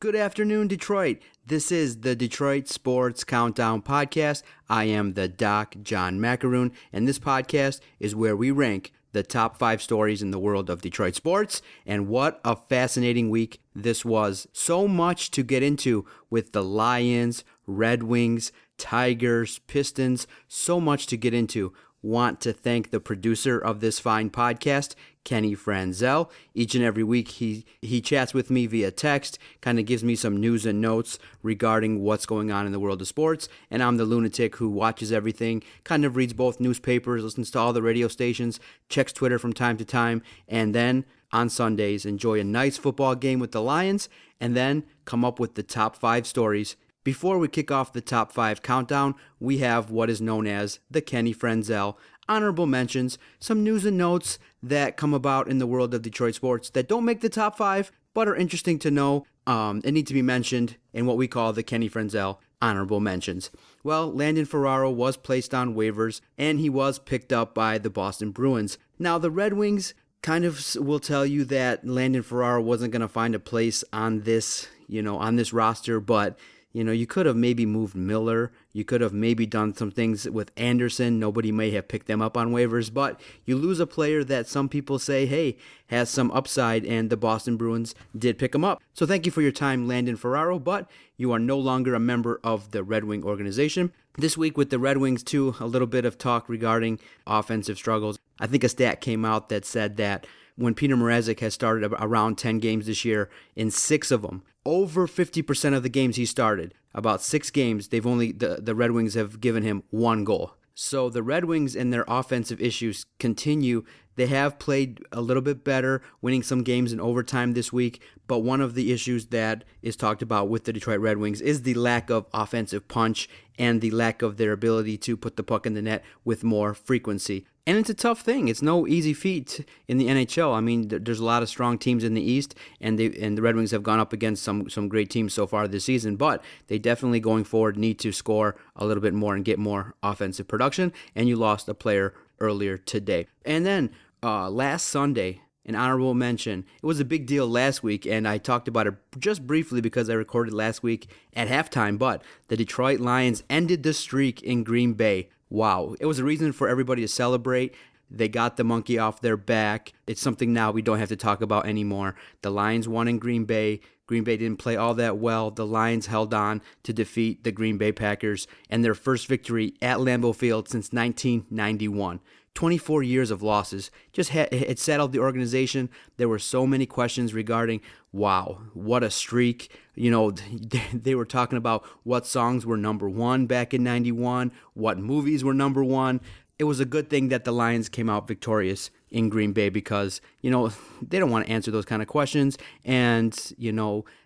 Good afternoon, Detroit. This is the Detroit Sports Countdown Podcast. I am the Doc, John Macaroon, and this podcast is where we rank the top 5 stories in the world of Detroit sports. And what a fascinating week this was. So much to get into with the Lions, Red Wings, Tigers, Pistons. So much to get into. Want to thank the producer of this fine podcast, Kenny Franzel. Each and every week he chats with me via text, kind of gives me some news and notes regarding what's going on in the world of sports, and I'm the lunatic who watches everything, kind of reads both newspapers, listens to all the radio stations, checks Twitter from time to time, and then on Sundays enjoy a nice football game with the Lions, and then come up with the top 5 stories. Before we kick off the top 5 countdown, we have what is known as the Kenny Franzel honorable mentions, some news and notes that come about in the world of Detroit sports that don't make the top 5, but are interesting to know and need to be mentioned in what we call the Kenny Franzel honorable mentions. Well, Landon Ferraro was placed on waivers, and he was picked up by the Boston Bruins. Now, the Red Wings kind of will tell you that Landon Ferraro wasn't going to find a place on this, on this roster, but you could have maybe moved Miller. You could have maybe done some things with Anderson. Nobody may have picked them up on waivers, but you lose a player that some people say, hey, has some upside, and the Boston Bruins did pick him up. So thank you for your time, Landon Ferraro, but you are no longer a member of the Red Wing organization. This week with the Red Wings, too, a little bit of talk regarding offensive struggles. I think a stat came out that said that when Peter Mrazek has started around 10 games this year, in 6 of them, over 50% of the games he started, about 6 games, the Red Wings have given him 1 goal. So the Red Wings and their offensive issues continue. They have played a little bit better, winning some games in overtime this week, but one of the issues that is talked about with the Detroit Red Wings is the lack of offensive punch and the lack of their ability to put the puck in the net with more frequency. And it's a tough thing. It's no easy feat in the NHL. I mean, there's a lot of strong teams in the East, and the Red Wings have gone up against some great teams so far this season, but they definitely going forward need to score a little bit more and get more offensive production, and you lost a player earlier today. And then last Sunday, an honorable mention. It was a big deal last week, and I talked about it just briefly because I recorded last week at halftime, but the Detroit Lions ended the streak in Green Bay. Wow. It was a reason for everybody to celebrate. They got the monkey off their back. It's something now we don't have to talk about anymore. The Lions won in Green Bay. Green Bay didn't play all that well. The Lions held on to defeat the Green Bay Packers and their first victory at Lambeau Field since 1991. 24 years of losses. It settled the organization. There were so many questions regarding, wow, what a streak. They were talking about what songs were number 1 back in 91, what movies were number 1. It was a good thing that the Lions came out victorious in Green Bay because, they don't want to answer those kind of questions. And,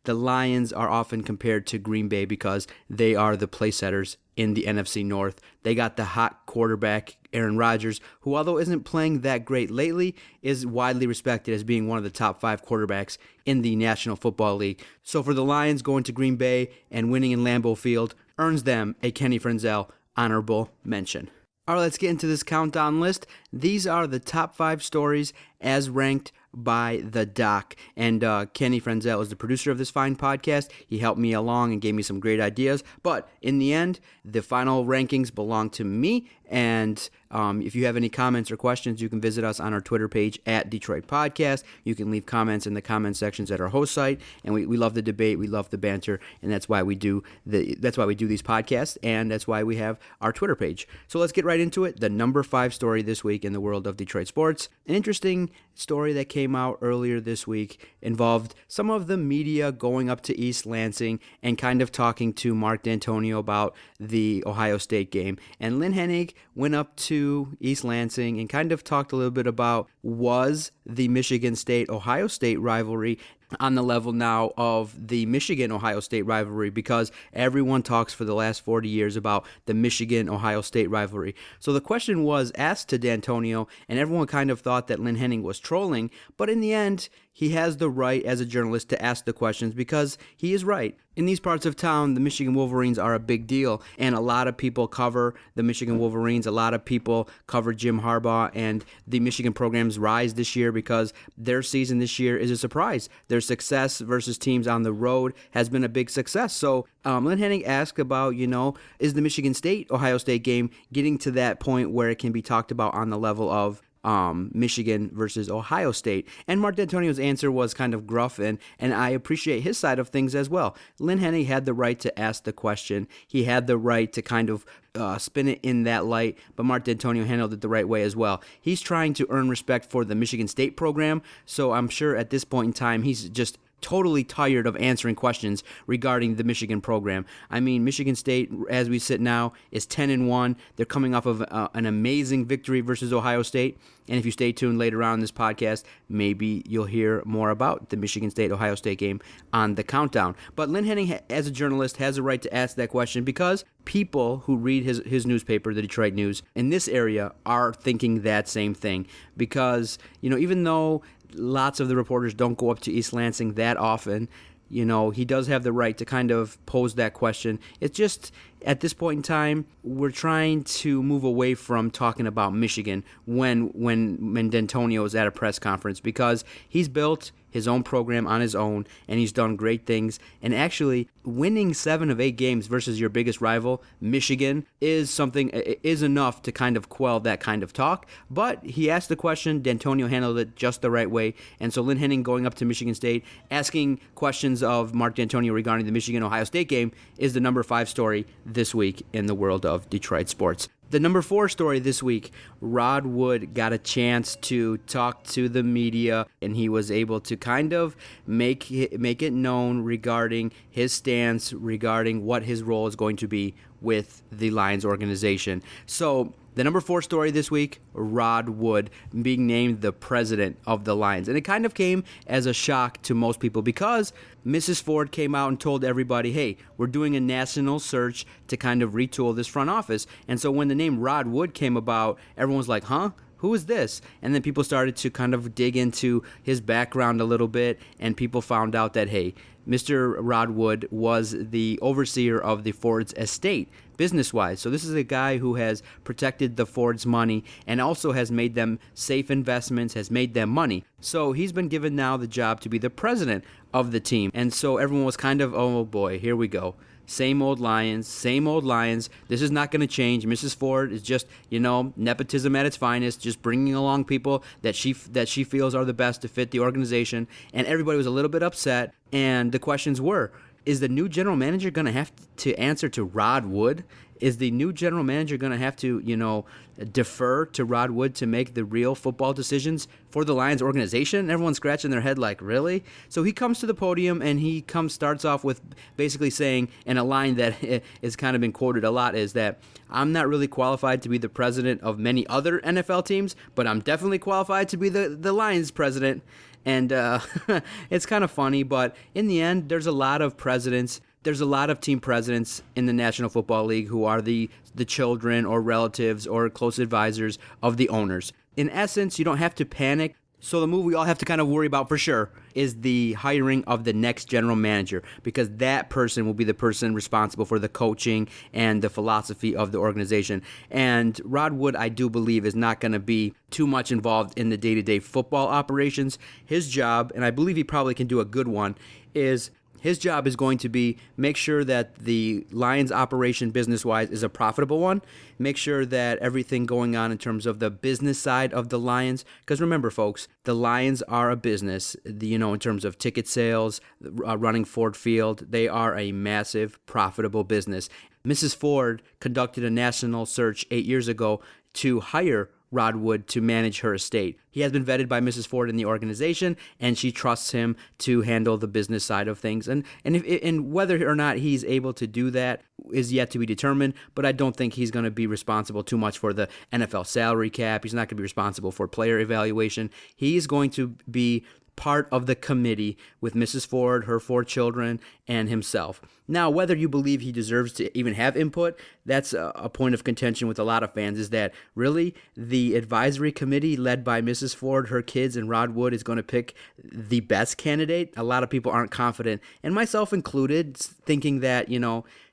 the Lions are often compared to Green Bay because they are the place setters in the NFC North. They got the hot quarterback, Aaron Rodgers, who, although isn't playing that great lately, is widely respected as being one of the top 5 quarterbacks in the National Football League. So for the Lions going to Green Bay and winning in Lambeau Field earns them a Kenny Franzel honorable mention. All right, let's get into this countdown list. These are the top 5 stories as ranked by the Doc. And Kenny Franzel is the producer of this fine podcast. He helped me along and gave me some great ideas. But in the end, the final rankings belong to me. And if you have any comments or questions, you can visit us on our Twitter page at Detroit Podcast. You can leave comments in the comment sections at our host site. And we love the debate. We love the banter. And that's why we do these podcasts. And that's why we have our Twitter page. So let's get right into it. The number 5 story this week in the world of Detroit sports. An interesting story that came out earlier this week involved some of the media going up to East Lansing and kind of talking to Mark D'Antonio about the Ohio State game. And Lynn Hennig went up to East Lansing and kind of talked a little bit about, was the Michigan State-Ohio State rivalry on the level now of the Michigan-Ohio State rivalry, because everyone talks for the last 40 years about the Michigan-Ohio State rivalry. So the question was asked to D'Antonio, and everyone kind of thought that Lynn Hennig was trolling, but in the end, he has the right as a journalist to ask the questions because he is right. In these parts of town, the Michigan Wolverines are a big deal, and a lot of people cover the Michigan Wolverines. A lot of people cover Jim Harbaugh and the Michigan program's rise this year because their season this year is a surprise. Their success versus teams on the road has been a big success. So Lynn Henning asked about, is the Michigan State-Ohio State game getting to that point where it can be talked about on the level of Michigan versus Ohio State? And Mark D'Antonio's answer was kind of gruff, and I appreciate his side of things as well. Lynn Henning had the right to ask the question. He had the right to kind of spin it in that light, but Mark D'Antonio handled it the right way as well. He's trying to earn respect for the Michigan State program, so I'm sure at this point in time he's just totally tired of answering questions regarding the Michigan program. I mean, Michigan State, as we sit now, is 10-1. They're coming off of an amazing victory versus Ohio State. And if you stay tuned later on in this podcast, maybe you'll hear more about the Michigan State-Ohio State game on the countdown. But Lynn Henning, as a journalist, has a right to ask that question because people who read his newspaper, the Detroit News, in this area are thinking that same thing. Because, even though lots of the reporters don't go up to East Lansing that often, he does have the right to kind of pose that question. It's just, at this point in time, we're trying to move away from talking about Michigan when D'Antonio is at a press conference because he's built his own program on his own, and he's done great things. And actually, winning 7 of 8 games versus your biggest rival, Michigan, is enough to kind of quell that kind of talk. But he asked the question, D'Antonio handled it just the right way. And so Lynn Henning going up to Michigan State, asking questions of Mark D'Antonio regarding the Michigan-Ohio State game is the number 5 story this week in the world of Detroit sports. The number 4 story this week, Rod Wood got a chance to talk to the media, and he was able to kind of make it known regarding his stance, regarding what his role is going to be with the Lions organization. So the number 4 story this week, Rod Wood being named the president of the Lions. And it kind of came as a shock to most people because Mrs. Ford came out and told everybody, hey, we're doing a national search to kind of retool this front office. And so when the name Rod Wood came about, everyone was like, huh? Who is this? And then people started to kind of dig into his background a little bit, and people found out that, hey, Mr. Rod Wood was the overseer of the Ford's estate, business-wise. So this is a guy who has protected the Ford's money and also has made them safe investments, has made them money. So he's been given now the job to be the president of the team. And so everyone was kind of, oh boy, here we go. Same old Lions, same old Lions. This is not going to change. Mrs. Ford is just, nepotism at its finest, just bringing along people that she feels are the best to fit the organization. And everybody was a little bit upset. And the questions were, is the new general manager going to have to answer to Rod Wood? Is the new general manager going to have to, defer to Rod Wood to make the real football decisions for the Lions organization? Everyone's scratching their head like, really? So he comes to the podium and he starts off with basically saying, in a line that has kind of been quoted a lot, is that I'm not really qualified to be the president of many other NFL teams, but I'm definitely qualified to be the Lions president. And it's kind of funny, but in the end, there's a lot of presidents. There's a lot of team presidents in the National Football League who are the children or relatives or close advisors of the owners. In essence, you don't have to panic. So the move we all have to kind of worry about for sure is the hiring of the next general manager, because that person will be the person responsible for the coaching and the philosophy of the organization. And Rod Wood, I do believe, is not going to be too much involved in the day-to-day football operations. His job, and I believe he probably can do a good one, is his job is going to be make sure that the Lions operation business-wise is a profitable one. Make sure that everything going on in terms of the business side of the Lions, because remember, folks, the Lions are a business, in terms of ticket sales, running Ford Field. They are a massive, profitable business. Mrs. Ford conducted a national search 8 years ago to hire Rod Wood to manage her estate. He has been vetted by Mrs. Ford in the organization, and she trusts him to handle the business side of things. And whether or not he's able to do that is yet to be determined, but I don't think he's going to be responsible too much for the NFL salary cap. He's not going to be responsible for player evaluation. He's going to be part of the committee with Mrs. Ford, her 4 children, and himself. Now, whether you believe he deserves to even have input, that's a point of contention with a lot of fans, is that really the advisory committee led by Mrs. Ford, her kids, and Rod Wood is going to pick the best candidate? A lot of people aren't confident, and myself included, thinking that,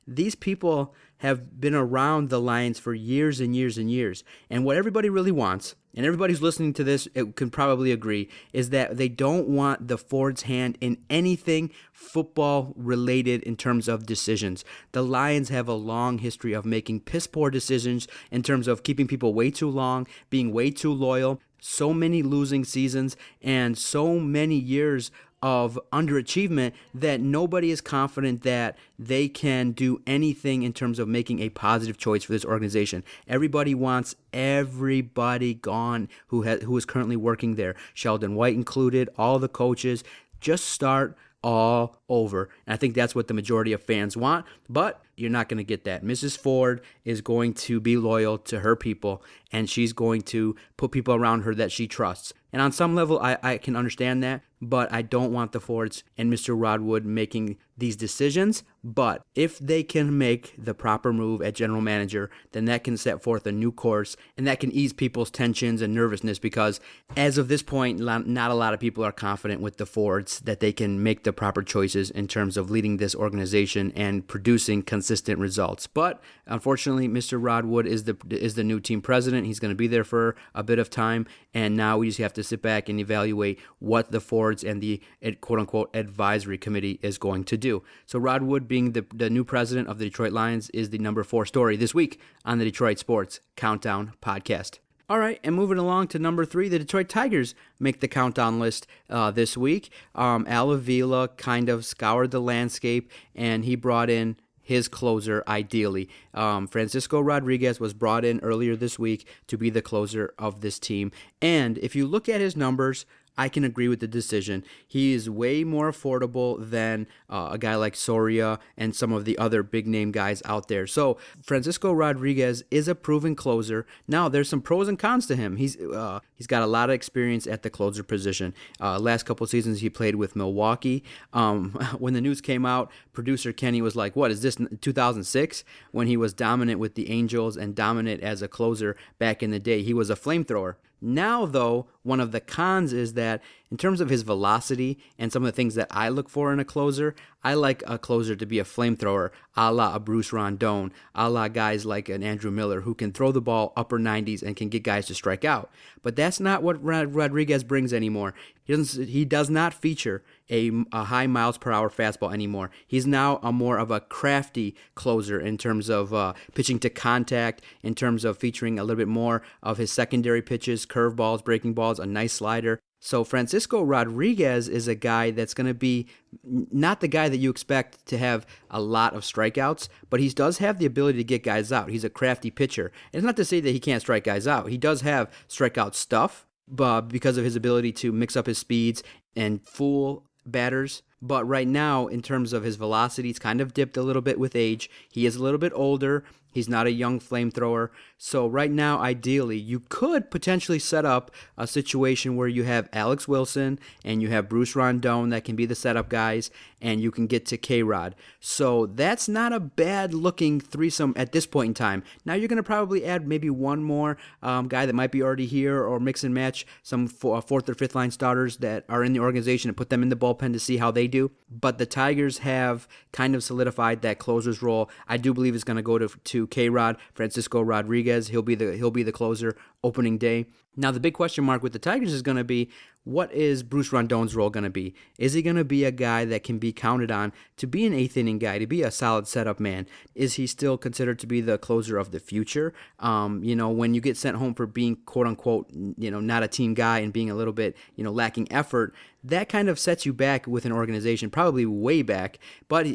these people have been around the Lions for years and years and years. And what everybody really wants, and everybody who's listening to this can probably agree, is that they don't want the Ford's hand in anything football related in terms of decisions. The Lions have a long history of making piss poor decisions in terms of keeping people way too long, being way too loyal, so many losing seasons, and so many years of underachievement that nobody is confident that they can do anything in terms of making a positive choice for this organization. Everybody wants everybody gone who is currently working there, Sheldon White included, all the coaches. Just start all over. And I think that's what the majority of fans want, but you're not going to get that. Mrs. Ford is going to be loyal to her people, and she's going to put people around her that she trusts. And on some level, I can understand that, but I don't want the Fords and Mr. Rod Wood making these decisions. But if they can make the proper move at general manager, then that can set forth a new course, and that can ease people's tensions and nervousness, because as of this point, not a lot of people are confident with the Fords that they can make the proper choices in terms of leading this organization and producing consistent results. But unfortunately, Mr. Rod Wood is the new team president. He's going to be there for a bit of time, and now we just have to sit back and evaluate what the Fords and the quote-unquote advisory committee is going to do. So Rod Wood being the new president of the Detroit Lions is the number 4 story this week on the Detroit Sports Countdown podcast. All right, and moving along to number 3, the Detroit Tigers make the countdown list this week. Al Avila kind of scoured the landscape, and he brought in his closer ideally. Francisco Rodriguez was brought in earlier this week to be the closer of this team. And if you look at his numbers, I can agree with the decision. He is way more affordable than a guy like Soria and some of the other big-name guys out there. So Francisco Rodriguez is a proven closer. Now, there's some pros and cons to him. He's got a lot of experience at the closer position. Last couple seasons, he played with Milwaukee. When the news came out, producer Kenny was like, what, is this 2006? When he was dominant with the Angels and dominant as a closer back in the day. He was a flamethrower. Now, though, one of the cons is that in terms of his velocity and some of the things that I look for in a closer, I like a closer to be a flamethrower, a la a Bruce Rondon, a la guys like an Andrew Miller who can throw the ball upper 90s and can get guys to strike out. But that's not what Rodriguez brings anymore. He does not feature a high miles per hour fastball anymore. He's now a more of a crafty closer in terms of pitching to contact, in terms of featuring a little bit more of his secondary pitches, curveballs, breaking balls, a nice slider. So Francisco Rodriguez is a guy that's going to be not the guy that you expect to have a lot of strikeouts, but he does have the ability to get guys out. He's a crafty pitcher. It's not to say that he can't strike guys out. He does have strikeout stuff, but because of his ability to mix up his speeds and fool batters. But right now, in terms of his velocity, it's kind of dipped a little bit with age. He is a little bit older. He's not a young flamethrower. So right now, ideally, you could potentially set up a situation where you have Alex Wilson and you have Bruce Rondon that can be the setup guys, and you can get to K-Rod. So that's not a bad-looking threesome at this point in time. Now you're going to probably add maybe one more guy that might be already here, or mix and match some 4th or 5th line starters that are in the organization and put them in the bullpen to see how they do. But the Tigers have kind of solidified that closer's role. I do believe it's going to go to K-Rod, Francisco Rodriguez. He'll be the closer opening day. Now, the big question mark with the Tigers is going to be, what is Bruce Rondon's role going to be? Is he going to be a guy that can be counted on to be an 8th inning guy, to be a solid setup man? Is he still considered to be the closer of the future? When you get sent home for being, quote unquote, not a team guy and being a little bit, lacking effort, that kind of sets you back with an organization, probably way back. But,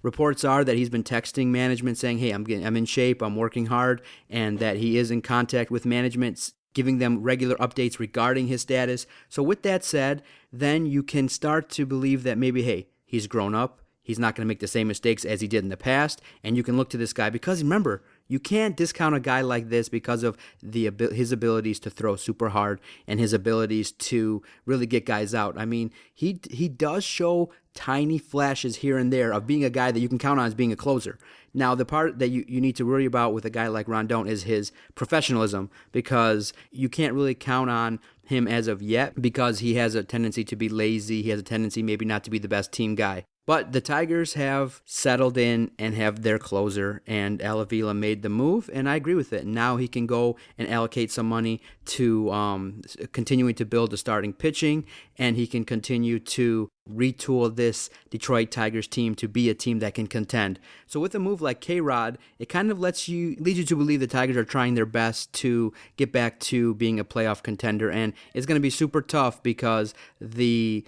reports are that he's been texting management saying, hey, I'm in shape, I'm working hard, and that he is in contact with management, giving them regular updates regarding his status. So with that said, then you can start to believe that maybe, hey, he's grown up. He's not going to make the same mistakes as he did in the past. And you can look to this guy because, remember, You can't discount a guy like this because of his abilities to throw super hard and his abilities to really get guys out. I mean, he does show tiny flashes here and there of being a guy that you can count on as being a closer. Now, the part that you need to worry about with a guy like Rondon is his professionalism, because you can't really count on him as of yet because he has a tendency to be lazy. He has a tendency maybe not to be the best team guy. But the Tigers have settled in and have their closer, and Al Avila made the move, and I agree with it. Now he can go and allocate some money to continuing to build the starting pitching, and he can continue to retool this Detroit Tigers team to be a team that can contend. So with a move like K-Rod, it kind of leads you to believe the Tigers are trying their best to get back to being a playoff contender, and it's going to be super tough because there's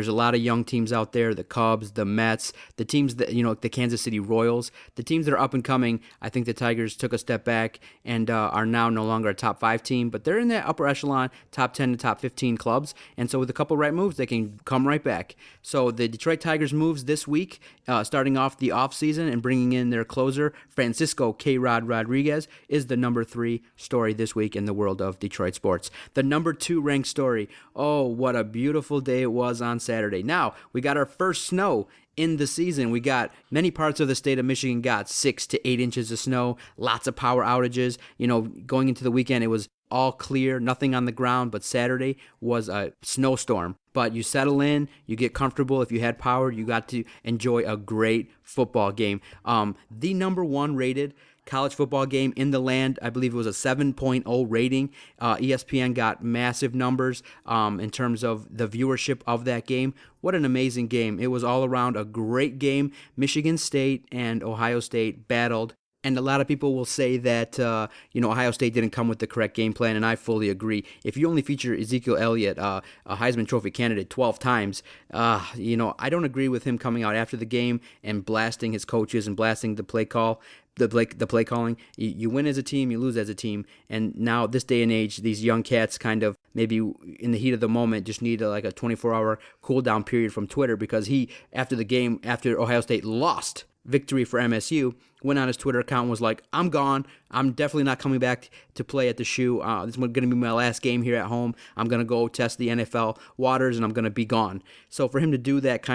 a lot of young teams out there, the Cubs, the Mets, the teams that, the Kansas City Royals, the teams that are up and coming. I think the Tigers took a step back and are now no longer a top 5 team, but they're in that upper echelon, top 10 to top 15 clubs, and so with a couple right moves, they can come right back. So the Detroit Tigers moves this week, starting off the offseason and bringing in their closer, Francisco K-Rod Rodriguez, is the number 3 story this week in the world of Detroit sports. The number 2 ranked story, oh, what a beautiful day it was on Saturday. Now, we got our first snow in the season. We got many parts of the state of Michigan got 6 to 8 inches of snow, lots of power outages. Going into the weekend, it was all clear, nothing on the ground, but Saturday was a snowstorm. But you settle in, you get comfortable. If you had power, you got to enjoy a great football game. The number 1 rated college football game in the land. I believe it was a 7.0 rating. ESPN got massive numbers in terms of the viewership of that game. What an amazing game. It was all around a great game. Michigan State and Ohio State battled. And a lot of people will say that, Ohio State didn't come with the correct game plan, and I fully agree. If you only feature Ezekiel Elliott, a Heisman Trophy candidate, 12 times, I don't agree with him coming out after the game and blasting his coaches and blasting the play call. The play calling. You win as a team, you lose as a team. And now, this day and age, these young cats kind of maybe in the heat of the moment just need a 24-hour cool down period from Twitter, because he, after the game, after Ohio State lost victory for MSU, went on his Twitter account and was like, I'm gone. I'm definitely not coming back to play at the Shoe. This is going to be my last game here at home. I'm going to go test the NFL waters, and I'm going to be gone. So for him to do that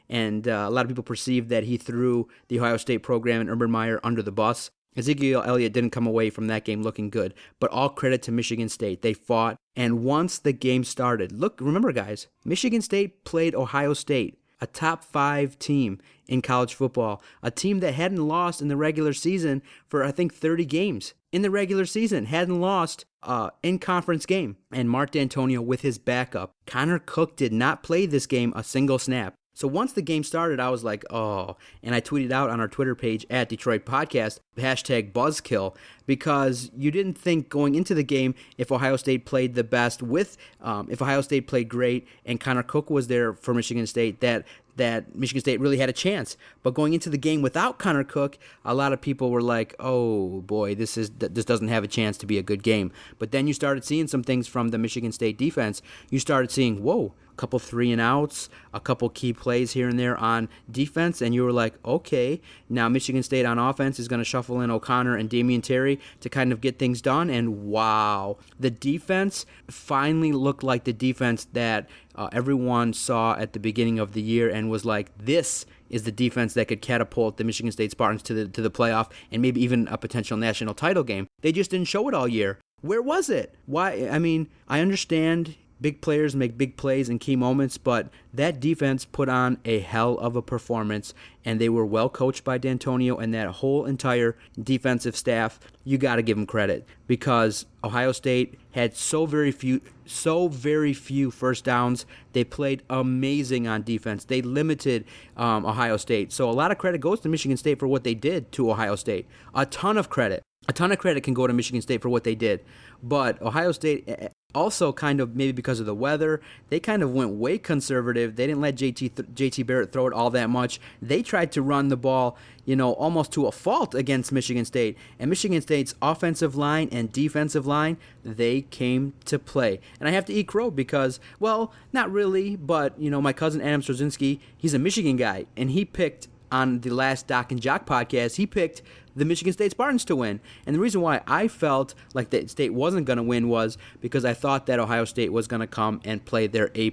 and a lot of people perceived that he threw the Ohio State program and Urban Meyer under the bus. Ezekiel Elliott didn't come away from that game looking good, but all credit to Michigan State. They fought, and once the game started, remember guys, Michigan State played Ohio State, a top 5 team in college football, a team that hadn't lost in the regular season for, I think, 30 games. In the regular season, hadn't lost in conference game. And Mark D'Antonio with his backup. Connor Cook did not play this game a single snap. So once the game started, I was like, oh, and I tweeted out on our Twitter page at Detroit Podcast, hashtag Buzzkill, because you didn't think going into the game, if Ohio State played the best if Ohio State played great and Connor Cook was there for Michigan State, that Michigan State really had a chance. But going into the game without Connor Cook, a lot of people were like, oh boy, this doesn't have a chance to be a good game. But then you started seeing some things from the Michigan State defense. You started seeing, whoa, a couple 3-and-outs, a couple key plays here and there on defense, and you were like, okay, now Michigan State on offense is going to shuffle in O'Connor and Damian Terry to kind of get things done, and wow, the defense finally looked like the defense that everyone saw at the beginning of the year and was like, this is the defense that could catapult the Michigan State Spartans to the playoff and maybe even a potential national title game. They just didn't show it all year. Where was it? Why? I mean, I understand big players make big plays in key moments, but that defense put on a hell of a performance, and they were well coached by D'Antonio and that whole entire defensive staff. You got to give them credit, because Ohio State had so very few first downs. They played amazing on defense. They limited Ohio State. So a lot of credit goes to Michigan State for what they did to Ohio State. A ton of credit can go to Michigan State for what they did. But Ohio State also, kind of maybe because of the weather, they kind of went way conservative. They didn't let JT Barrett throw it all that much. They tried to run the ball, almost to a fault against Michigan State. And Michigan State's offensive line and defensive line, they came to play. And I have to eat crow because, well, not really, but, my cousin Adam Straczynski, he's a Michigan guy, and he picked on the last Doc and Jock podcast, he picked the Michigan State Spartans to win. And the reason why I felt like that State wasn't going to win was because I thought that Ohio State was going to come and play their A++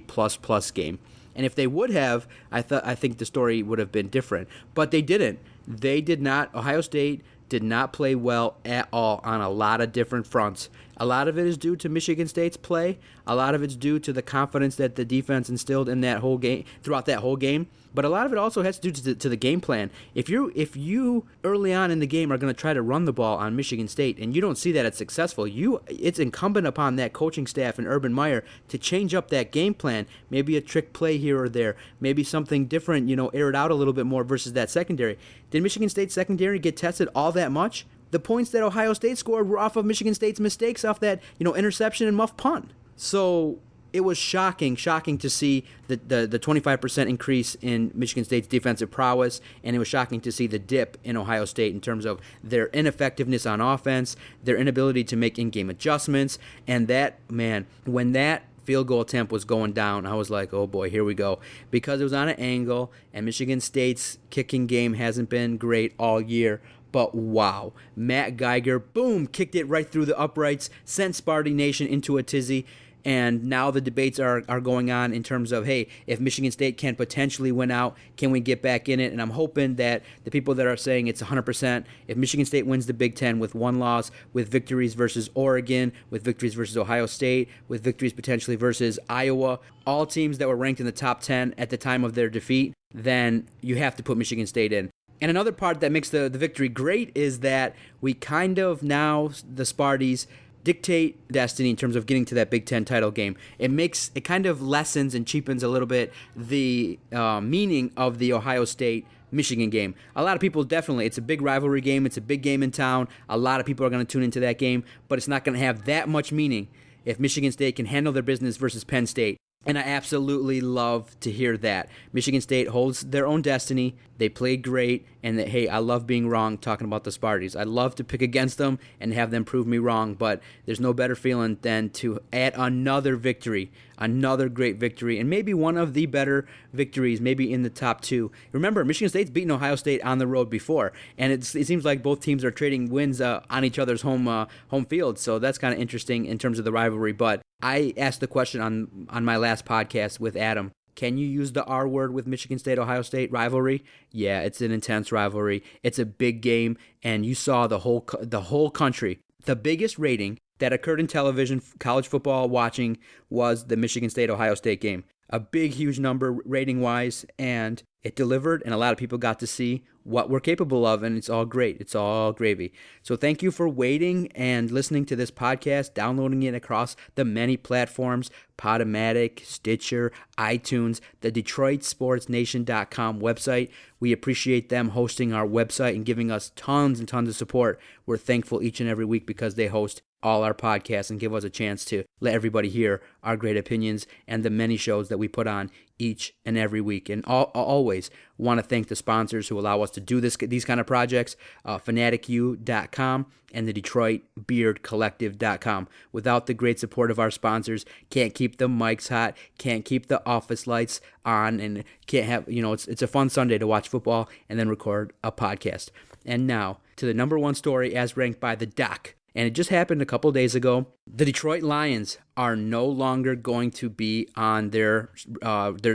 game. And if they would have, I think the story would have been different. But they didn't. They did not. Ohio State did not play well at all on a lot of different fronts. A lot of it is due to Michigan State's play. A lot of it's due to the confidence that the defense instilled in that whole game, throughout that whole game. But a lot of it also has to do to the game plan. If you early on in the game are going to try to run the ball on Michigan State and you don't see that it's successful, it's incumbent upon that coaching staff and Urban Meyer to change up that game plan. Maybe a trick play here or there. Maybe something different, air it out a little bit more versus that secondary. Did Michigan State's secondary get tested all that much? The points that Ohio State scored were off of Michigan State's mistakes, off that interception and muff punt. So it was shocking to see the 25% increase in Michigan State's defensive prowess, and it was shocking to see the dip in Ohio State in terms of their ineffectiveness on offense, their inability to make in-game adjustments, and that, man, when that field goal attempt was going down, I was like, oh boy, here we go. Because it was on an angle, and Michigan State's kicking game hasn't been great all year. But wow, Matt Geiger, boom, kicked it right through the uprights, sent Sparty Nation into a tizzy. And now the debates are going on in terms of, hey, if Michigan State can potentially win out, can we get back in it? And I'm hoping that the people that are saying it's 100%, if Michigan State wins the Big Ten with one loss, with victories versus Oregon, with victories versus Ohio State, with victories potentially versus Iowa, all teams that were ranked in the top 10 at the time of their defeat, then you have to put Michigan State in. And another part that makes the victory great is that we kind of now, the Sparties, dictate destiny in terms of getting to that Big Ten title game. It kind of lessens and cheapens a little bit the meaning of the Ohio State-Michigan game. A lot of people definitely, it's a big rivalry game, it's a big game in town, a lot of people are going to tune into that game, but it's not going to have that much meaning if Michigan State can handle their business versus Penn State. And I absolutely love to hear that. Michigan State holds their own destiny. They played great. And that, hey, I love being wrong talking about the Sparties. I love to pick against them and have them prove me wrong. But there's no better feeling than to add another victory, another great victory, and maybe one of the better victories, maybe in the top two. Remember, Michigan State's beaten Ohio State on the road before. And it seems like both teams are trading wins on each other's home field. So that's kind of interesting in terms of the rivalry. But I asked the question on my last podcast with Adam, can you use the R word with Michigan State-Ohio State rivalry? Yeah, it's an intense rivalry. It's a big game, and you saw the whole country. The biggest rating that occurred in television, college football watching, was the Michigan State-Ohio State game. A big, huge number rating-wise, and it delivered, and a lot of people got to see what we're capable of, and it's all great. It's all gravy. So thank you for waiting and listening to this podcast, downloading it across the many platforms, Podomatic, Stitcher, iTunes, the DetroitSportsNation.com website. We appreciate them hosting our website and giving us tons and tons of support. We're thankful each and every week because they host all our podcasts and give us a chance to let everybody hear our great opinions and the many shows that we put on each and every week. And always want to thank the sponsors who allow us to do these kind of projects, FanaticU.com and the DetroitBeardCollective.com. Without the great support of our sponsors, can't keep the mics hot, can't keep the office lights on, and can't have, it's a fun Sunday to watch football and then record a podcast. And now to the number one story as ranked by the Doc. And it just happened a couple days ago. The Detroit Lions are no longer going to be on the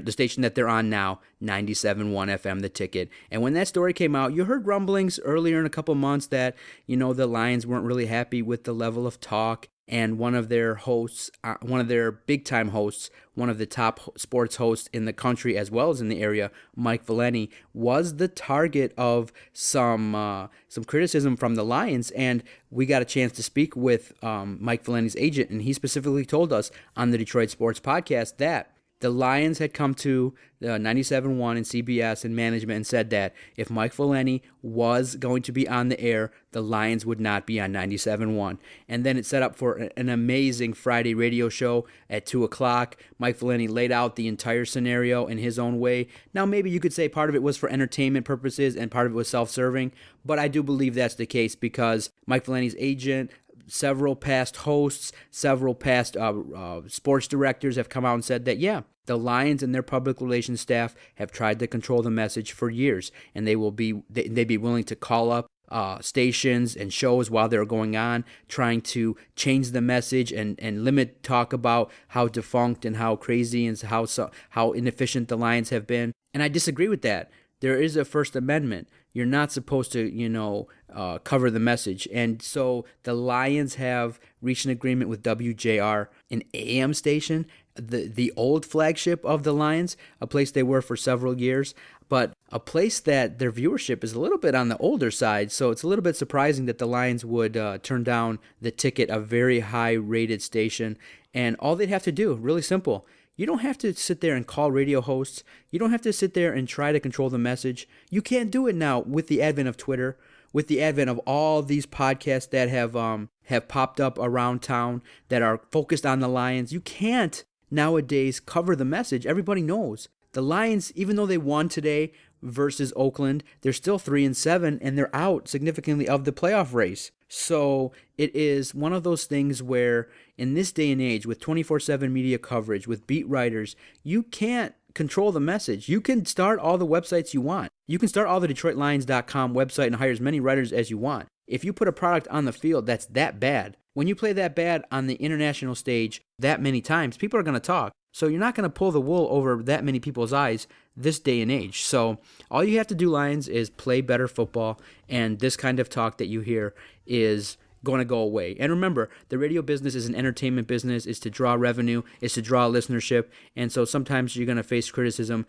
station that they're on now, 97.1 FM, The Ticket. And when that story came out, you heard rumblings earlier in a couple months that, the Lions weren't really happy with the level of talk. And one of their hosts, one of their big-time hosts, one of the top sports hosts in the country as well as in the area, Mike Valeni, was the target of some criticism from the Lions. And we got a chance to speak with Mike Valeni's agent, and he specifically told us on the Detroit Sports Podcast that the Lions had come to 97.1 and CBS and management and said that if Mike Valeni was going to be on the air, the Lions would not be on 97.1. And then it set up for an amazing Friday radio show at 2 o'clock. Mike Valeni laid out the entire scenario in his own way. Now, maybe you could say part of it was for entertainment purposes and part of it was self-serving, but I do believe that's the case because Mike Valeni's agent, several past hosts, several past sports directors have come out and said that, yeah, The Lions and their public relations staff have tried to control the message for years, and they'd be willing to call up stations and shows while they're going on, trying to change the message and limit talk about how defunct and how crazy and how inefficient the Lions have been. And I disagree with that. There is a First Amendment. You're not supposed to, cover the message. And so the Lions have reached an agreement with WJR, an AM station, the old flagship of the Lions, a place they were for several years, but a place that their viewership is a little bit on the older side. So it's a little bit surprising that the Lions would turn down the ticket, a very high-rated station. And all they'd have to do, really simple, you don't have to sit there and call radio hosts. You don't have to sit there and try to control the message. You can't do it now with the advent of Twitter, with the advent of all these podcasts that have popped up around town that are focused on the Lions. You can't nowadays cover the message. Everybody knows. The Lions, even though they won today versus Oakland, they're still 3-7 and they're out significantly of the playoff race. So it is one of those things where in this day and age with 24/7 media coverage, with beat writers, you can't control the message. You can start all the websites you want. You can start all the DetroitLions.com website and hire as many writers as you want. If you put a product on the field that's that bad, when you play that bad on the international stage that many times, people are going to talk. So you're not going to pull the wool over that many people's eyes this day and age. So all you have to do, Lions, is play better football, and this kind of talk that you hear is going to go away. And remember, the radio business is an entertainment business. It's to draw revenue. It's to draw listenership. And so sometimes you're going to face criticism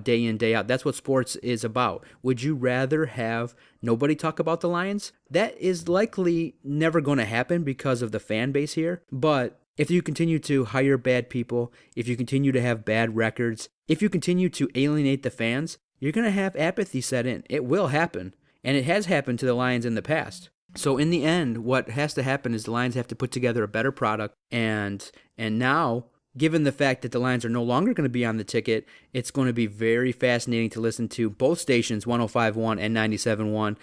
day in, day out. That's what sports is about. Would you rather have nobody talk about the Lions? That is likely never going to happen because of the fan base here. But if you continue to hire bad people, if you continue to have bad records, if you continue to alienate the fans, you're going to have apathy set in. It will happen. And it has happened to the Lions in the past. So in the end, what has to happen is the Lions have to put together a better product. And now, given the fact that the Lions are no longer going to be on the ticket, it's going to be very fascinating to listen to both stations, 105.1 and 97.1.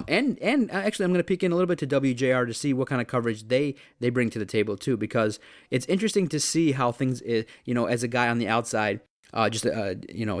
And actually, I'm going to peek in a little bit to WJR to see what kind of coverage they bring to the table too, because it's interesting to see how things, as a guy on the outside, it's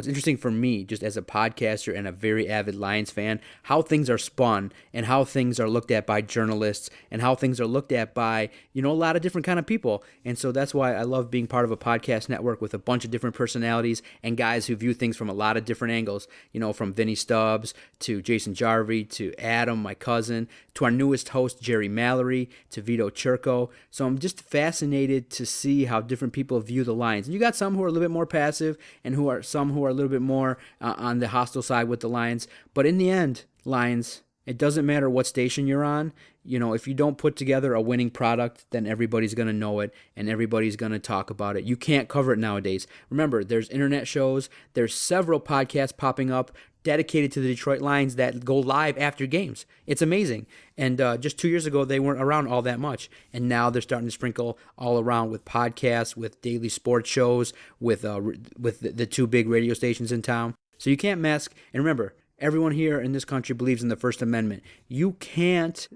interesting for me, just as a podcaster and a very avid Lions fan, how things are spun and how things are looked at by journalists and how things are looked at by, a lot of different kind of people. And so that's why I love being part of a podcast network with a bunch of different personalities and guys who view things from a lot of different angles, from Vinny Stubbs to Jason Jarvie to Adam, my cousin, to our newest host, Jerry Mallory, to Vito Churko. So I'm just fascinated to see how different people view the Lions. And you got some who are a little bit more passive, and some who are a little bit more on the hostile side with the Lions. But in the end, Lions, it doesn't matter what station you're on. If you don't put together a winning product, then everybody's going to know it and everybody's going to talk about it. You can't cover it nowadays. Remember, there's internet shows. There's several podcasts popping up dedicated to the Detroit Lions that go live after games. It's amazing. And just 2 years ago, they weren't around all that much. And now they're starting to sprinkle all around with podcasts, with daily sports shows, with the two big radio stations in town. So you can't mask. And remember, everyone here in this country believes in the First Amendment. You can't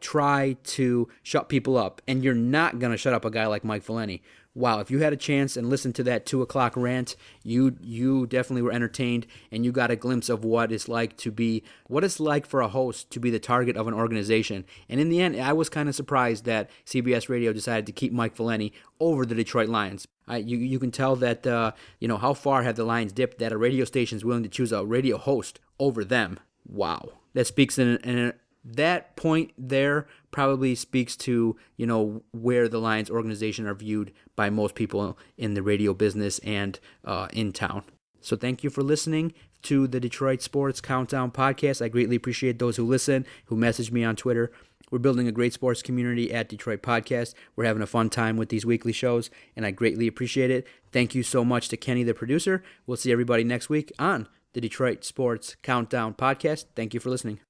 try to shut people up, and you're not going to shut up a guy like Mike Valeni. Wow, if you had a chance and listened to that 2 o'clock rant, you definitely were entertained, and you got a glimpse of what it's like for a host to be the target of an organization. And in the end, I was kind of surprised that CBS Radio decided to keep Mike Valeni over the Detroit Lions. You can tell that how far have the Lions dipped that a radio station is willing to choose a radio host over them. Wow, that speaks in that point there probably speaks to where the Lions organization are viewed by most people in the radio business and in town. So thank you for listening to the Detroit Sports Countdown podcast. I greatly appreciate those who listen, who message me on Twitter. We're building a great sports community at Detroit Podcast. We're having a fun time with these weekly shows, and I greatly appreciate it. Thank you so much to Kenny, the producer. We'll see everybody next week on the Detroit Sports Countdown podcast. Thank you for listening.